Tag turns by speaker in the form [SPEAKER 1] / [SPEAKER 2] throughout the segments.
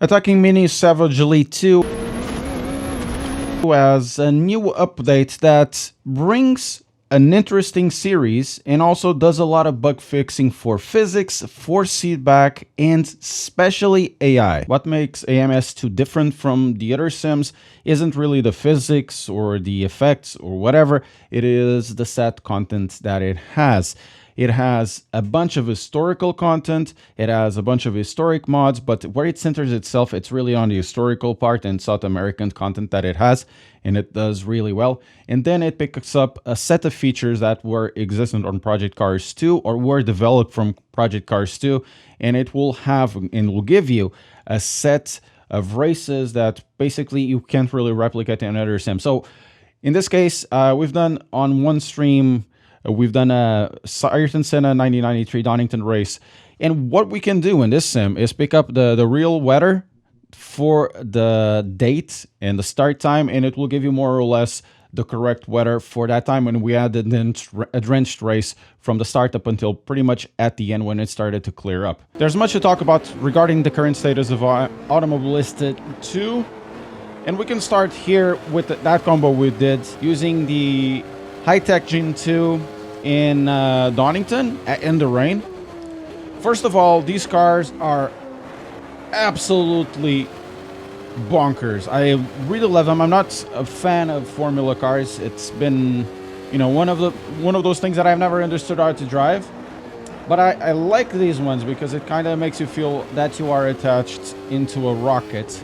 [SPEAKER 1] Attacking Mini Savage Elite 2 has a new update that brings an interesting series and also does a lot of bug fixing for physics, force feedback, and especially AI. What makes AMS2 different from the other sims isn't really the physics or the effects or whatever, it is the set content that it has. It has a bunch of historical content, it has a bunch of historic mods, but where it centers itself, it's really on the historical part and South American content that it has, and it does really well. And then it picks up a set of features that were existent on Project Cars 2 or were developed from Project Cars 2, and it will have and will give you a set of races that basically you can't really replicate in another sim. So in this case, we've done on one stream, we've done a Ayrton Senna 1993 Donington race. And what we can do in this sim is pick up the real weather for the date and the start time, and it will give you more or less the correct weather for that time when we had a drenched race from the start up until pretty much at the end when it started to clear up. There's much to talk about regarding the current status of Automobilista 2. And we can start here with that combo we did using the high-tech Gen 2 in Donington in the rain. First of all, these cars are absolutely bonkers. I really love them. I'm not a fan of Formula cars. It's been, one of those things that I've never understood how to drive. But I like these ones because it kind of makes you feel that you are attached into a rocket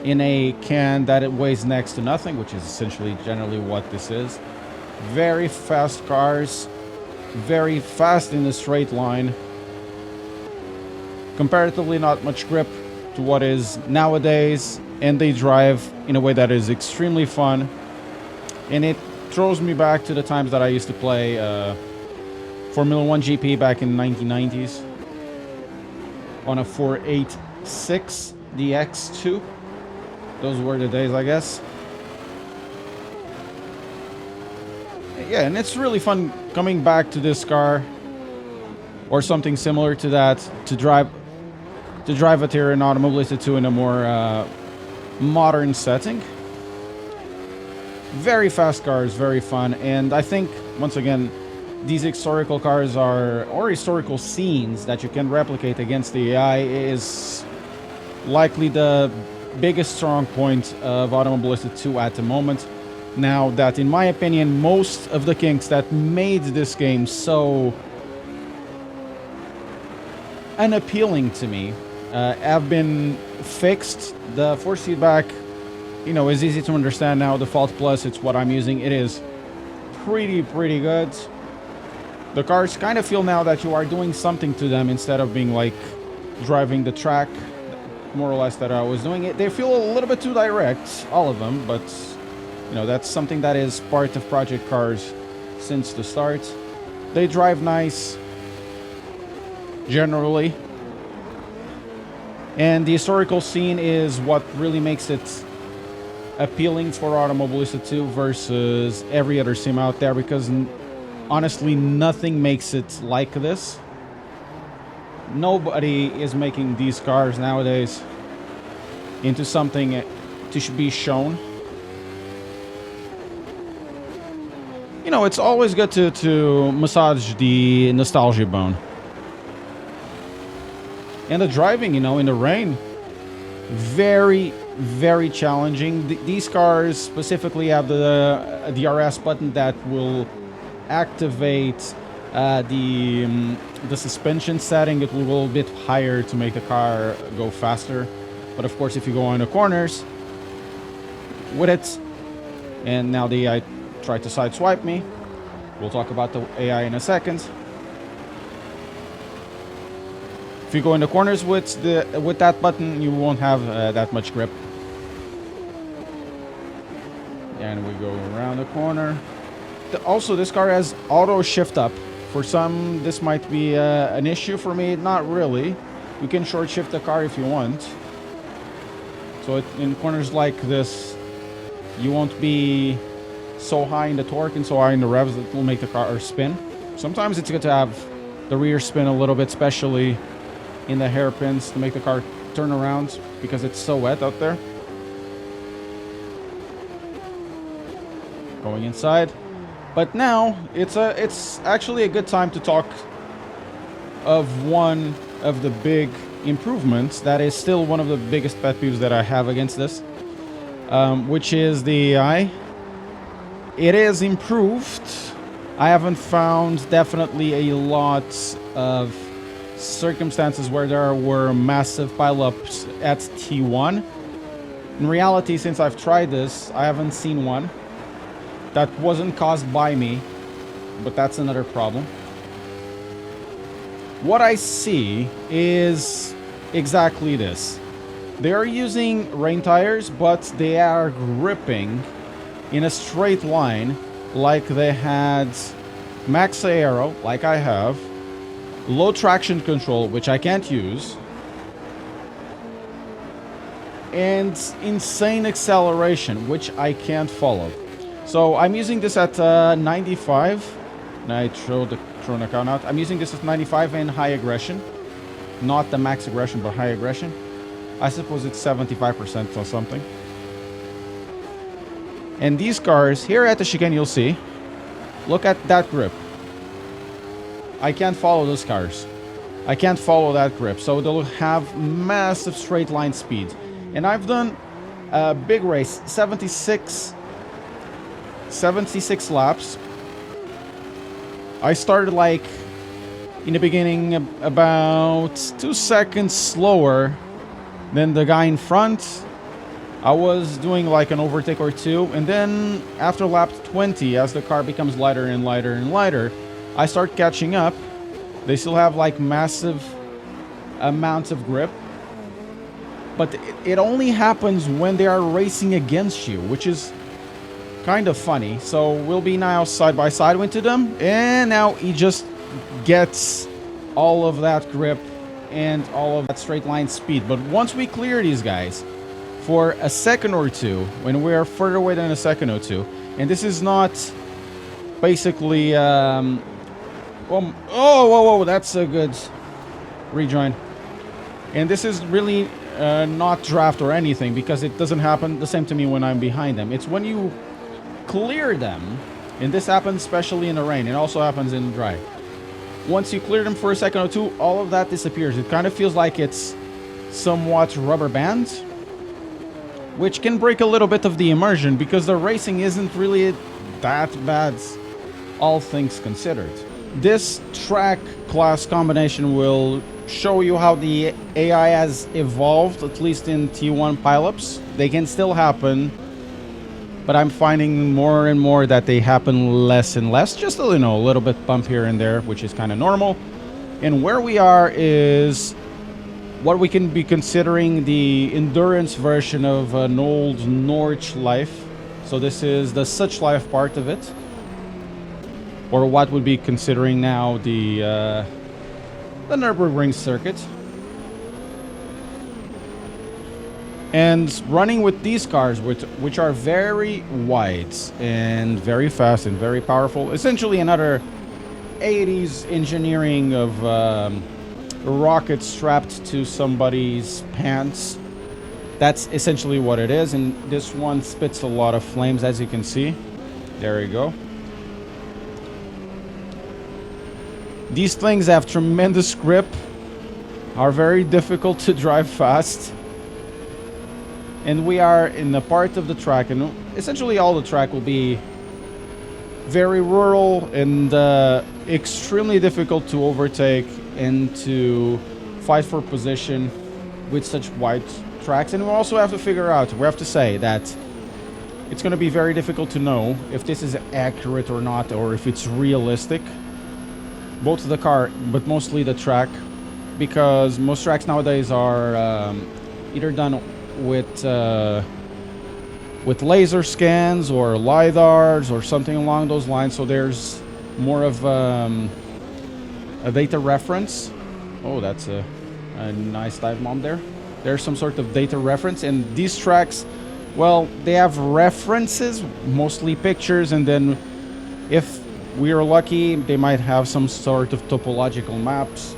[SPEAKER 1] in a can that it weighs next to nothing, which is essentially generally what this is. Very fast cars, very fast in a straight line. Comparatively not much grip to what is nowadays, and they drive in a way that is extremely fun. And it throws me back to the times that I used to play Formula 1 GP back in the 1990s on a 486 DX2. Those were the days, I guess. Yeah, and it's really fun coming back to this car or something similar to that to drive it here in Automobilista 2 in a more modern setting. Very fast cars, very fun, and I think once again these historical cars or historical scenes that you can replicate against the AI is likely the biggest strong point of Automobilista 2 at the moment. Now that, in my opinion, most of the kinks that made this game so unappealing to me have been fixed. The force feedback, is easy to understand now. Default Plus, it's what I'm using. It is pretty good. The cars kind of feel now that you are doing something to them instead of being like driving the track, more or less, that I was doing it. They feel a little bit too direct, all of them, but that's something that is part of Project Cars since the start. They drive nice, generally. And the historical scene is what really makes it appealing for Automobilista 2 versus every other sim out there, because honestly, nothing makes it like this. Nobody is making these cars nowadays into something to be shown. It's always good to massage the nostalgia bone. And the driving, in the rain, very, very challenging. These cars specifically have the DRS button that will activate the suspension setting. It will go a little bit higher to make the car go faster. But of course, if you go on the corners with it, and now the AI tried to sideswipe me. We'll talk about the AI in a second. If you go in the corners with that button, you won't have that much grip. And we go around the corner. Also, this car has auto shift up. For some, this might be an issue. For me, not really. You can short shift the car if you want. So in corners like this, you won't be so high in the torque and so high in the revs that will make the car spin. Sometimes it's good to have the rear spin a little bit, especially in the hairpins, to make the car turn around. because it's so wet out there. Going inside. But now it's actually a good time to talk of one of the big improvements that is still one of the biggest pet peeves that I have against this, which is the AI. It is improved. I haven't found definitely a lot of circumstances where there were massive pileups at T1. In reality, since I've tried this, I haven't seen one. That wasn't caused by me, but that's another problem. What I see is exactly this. They are using rain tires, but they are gripping in a straight line like they had max aero, like I have, low traction control, which I can't use, and insane acceleration, which I can't follow. So I'm using this at 95. Nitro, the Chrono count out. I'm using this at 95 and high aggression. Not the max aggression, but high aggression. I suppose it's 75% or something. And these cars, here at the chicane you'll see, look at that grip. I can't follow those cars. I can't follow that grip. So they'll have massive straight line speed. And I've done a big race, 76 laps. I started like in the beginning about 2 seconds slower than the guy in front. I was doing like an overtake or two, and then after lap 20, as the car becomes lighter and lighter and lighter, I start catching up. They still have like massive amounts of grip, but it only happens when they are racing against you, which is kind of funny. So we'll be now side by side into them, and now he just gets all of that grip and all of that straight line speed. But once we clear these guys for a second or two, when we're further away than a second or two, and this is not basically well, whoa, that's a good rejoin. And this is really not draft or anything, because it doesn't happen the same to me when I'm behind them. It's when you clear them, and this happens especially in the rain. It also happens in the dry. Once you clear them for a second or two, all of that disappears. It kind of feels like it's somewhat rubber band, which can break a little bit of the immersion, because the racing isn't really that bad, all things considered. This track class combination will show you how the AI has evolved, at least in T1 pileups. They can still happen, but I'm finding more and more that they happen less and less. Just a little bit bump here and there, which is kind of normal. And where we are is what we can be considering the endurance version of an old Norwich life. So this is the such life part of it, or what would be considering now the Nürburgring circuit. And running with these cars, which are very wide and very fast and very powerful, essentially another 80s engineering of rockets strapped to somebody's pants. That's essentially what it is, and this one spits a lot of flames, as you can see. There you go. These things have tremendous grip, are very difficult to drive fast. And we are in the part of the track, and essentially all the track will be very rural and extremely difficult to overtake and to fight for position with such wide tracks. And we also have to figure out, we have to say that it's going to be very difficult to know if this is accurate or not, or if it's realistic. Both the car, but mostly the track, because most tracks nowadays are either done with laser scans or lidars or something along those lines. So there's more of a data reference. Oh, that's a nice dive bomb there. There's some sort of data reference, and these tracks, well, they have references, mostly pictures, and then if we are lucky, they might have some sort of topological maps.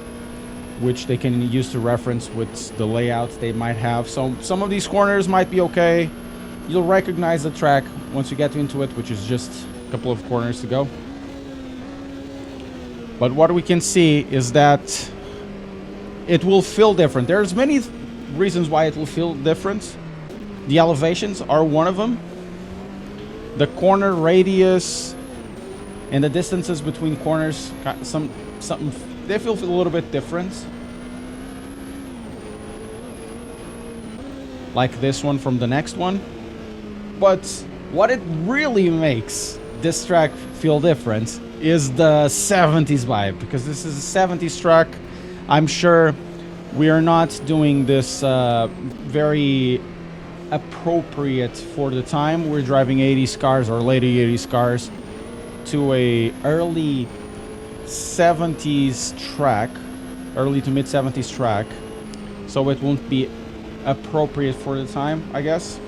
[SPEAKER 1] which they can use to reference with the layouts they might have. So some of these corners might be okay. You'll recognize the track once you get into it, which is just a couple of corners to go. But what we can see is that it will feel different. There's many reasons why it will feel different. The elevations are one of them. The corner radius and the distances between corners, something they feel a little bit different. Like this one from the next one. But what it really makes this track feel different is the 70s vibe, because this is a 70s track. I'm sure we are not doing this very appropriate for the time. We're driving 80s cars or late 80s cars to a early 70s track, early to mid 70s track, so it won't be appropriate for the time, I guess.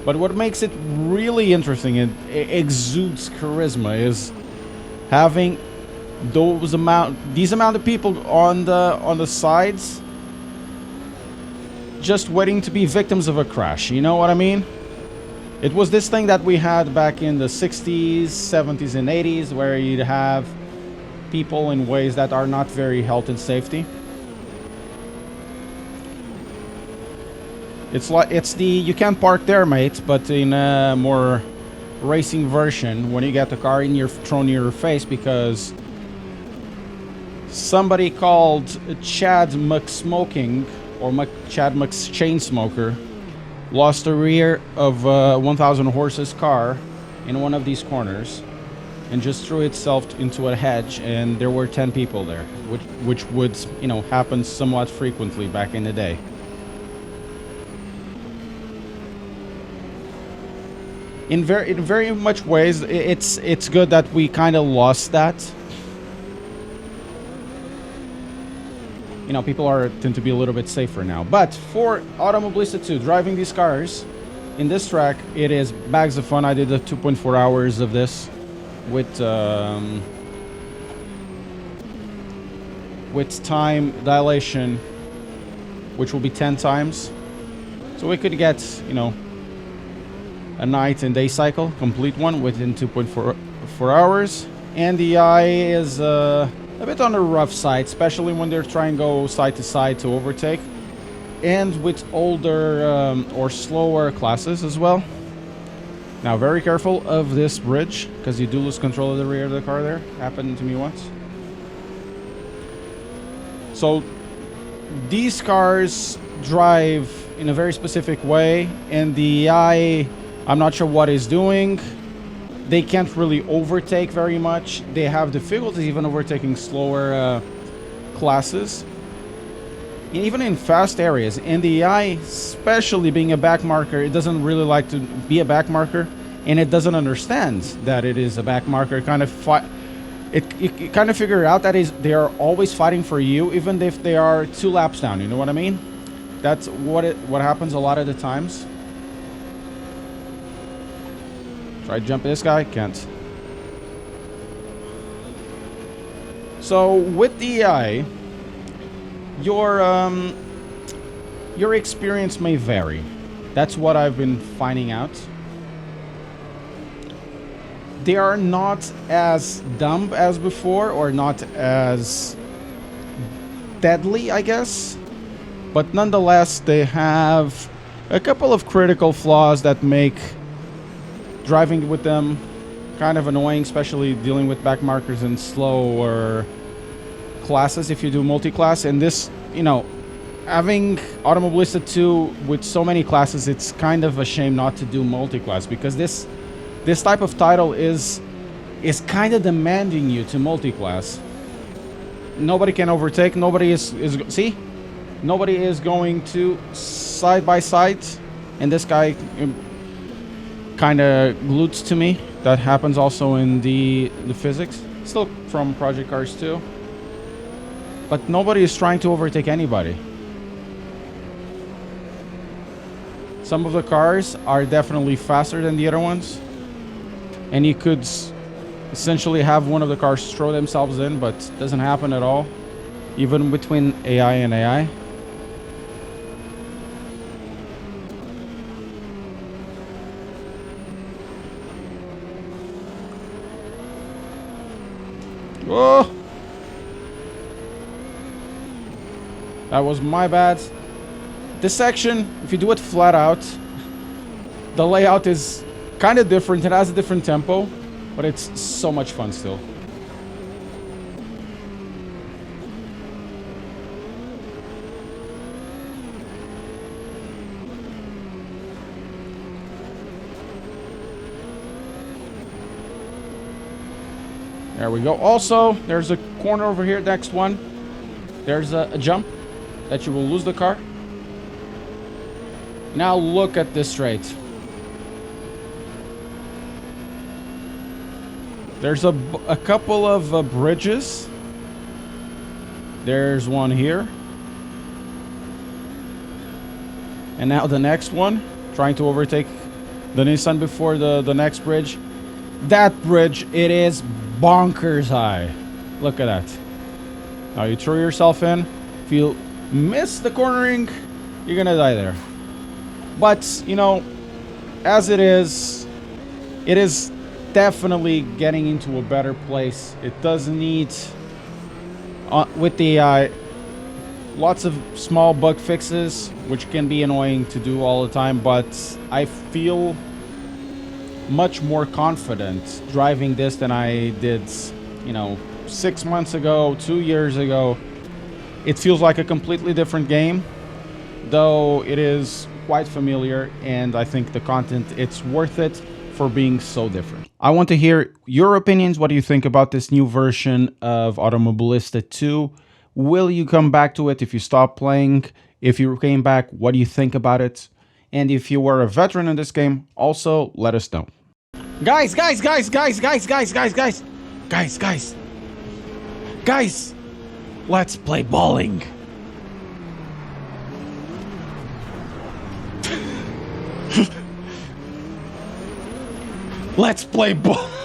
[SPEAKER 1] But what makes it really interesting and exudes charisma is having these amount of people on the sides just waiting to be victims of a crash. You know what I mean? It was this thing that we had back in the 60s, 70s, and 80s, where you'd have people in ways that are not very health and safety. It's the you can't park there, mate, but in a more racing version, when you get the car thrown in your face because somebody called Chad McSmoking or Chad McChainsmoker lost the rear of a 1,000 horses car in one of these corners and just threw itself into a hedge, and there were 10 people there, which would, you know, happen somewhat frequently back in the day. In very much ways, it's good that we kind of lost that. You know, people tend to be a little bit safer now. But for Automobilista 2, driving these cars in this track, it is bags of fun. I did the 2.4 hours of this with time dilation, which will be 10 times. So we could get, you know, a night and day cycle, complete one, within 2.4 hours. And the eye is a bit on the rough side, especially when they're trying to go side to side to overtake, and with older or slower classes as well. Now, very careful of this bridge, because you do lose control of the rear of the car there. Happened to me once. So these cars drive in a very specific way, and the eye, I'm not sure what it's doing. They can't really overtake very much. They have difficulties even overtaking slower classes, even in fast areas. And the eye, especially being a back marker, it doesn't really like to be a back marker, and it doesn't understand that it is a back marker. It kind of figure out that they are always fighting for you, even if they are 2 laps down. You know what I mean? That's what happens a lot of the times. Try to jump this guy, can't. So with the AI, your experience may vary. That's what I've been finding out. They are not as dumb as before, or not as deadly, I guess. But nonetheless, they have a couple of critical flaws that make driving with them kind of annoying, especially dealing with back markers and slower classes if you do multi-class. And this, you know, having Automobilista 2 with so many classes, it's kind of a shame not to do multi-class, because this type of title is kind of demanding you to multi-class. Nobody can overtake. Nobody is nobody is going to side by side, and this guy kind of glued to me. That happens also in the physics, still from Project Cars 2. But nobody is trying to overtake anybody. Some of the cars are definitely faster than the other ones, and you could essentially have one of the cars throw themselves in, but it doesn't happen at all. even between AI and AI. Oh, that was my bad. This section, if you do it flat out, the layout is kind of different. It has a different tempo, but it's so much fun still. There we go. Also, there's a corner over here, next one. There's a jump that you will lose the car. Now look at this straight. There's a couple of bridges. There's one here. And now the next one, trying to overtake the Nissan before the next bridge. That bridge, it is bonkers high. Look at that. Now you throw yourself in. If you miss the cornering, you're gonna die there. But, you know, as it is definitely getting into a better place. It does need, with the AI, lots of small bug fixes, which can be annoying to do all the time, but I feel much more confident driving this than I did, you know, 6 months ago, 2 years ago. It feels like a completely different game, though it is quite familiar, and I think the content, it's worth it for being so different. I want to hear your opinions. What do you think about this new version of Automobilista 2? Will you come back to it if you stop playing? If you came back, what do you think about it? And if you were a veteran in this game, also let us know. Guys, let's play bowling. Let's play bowling.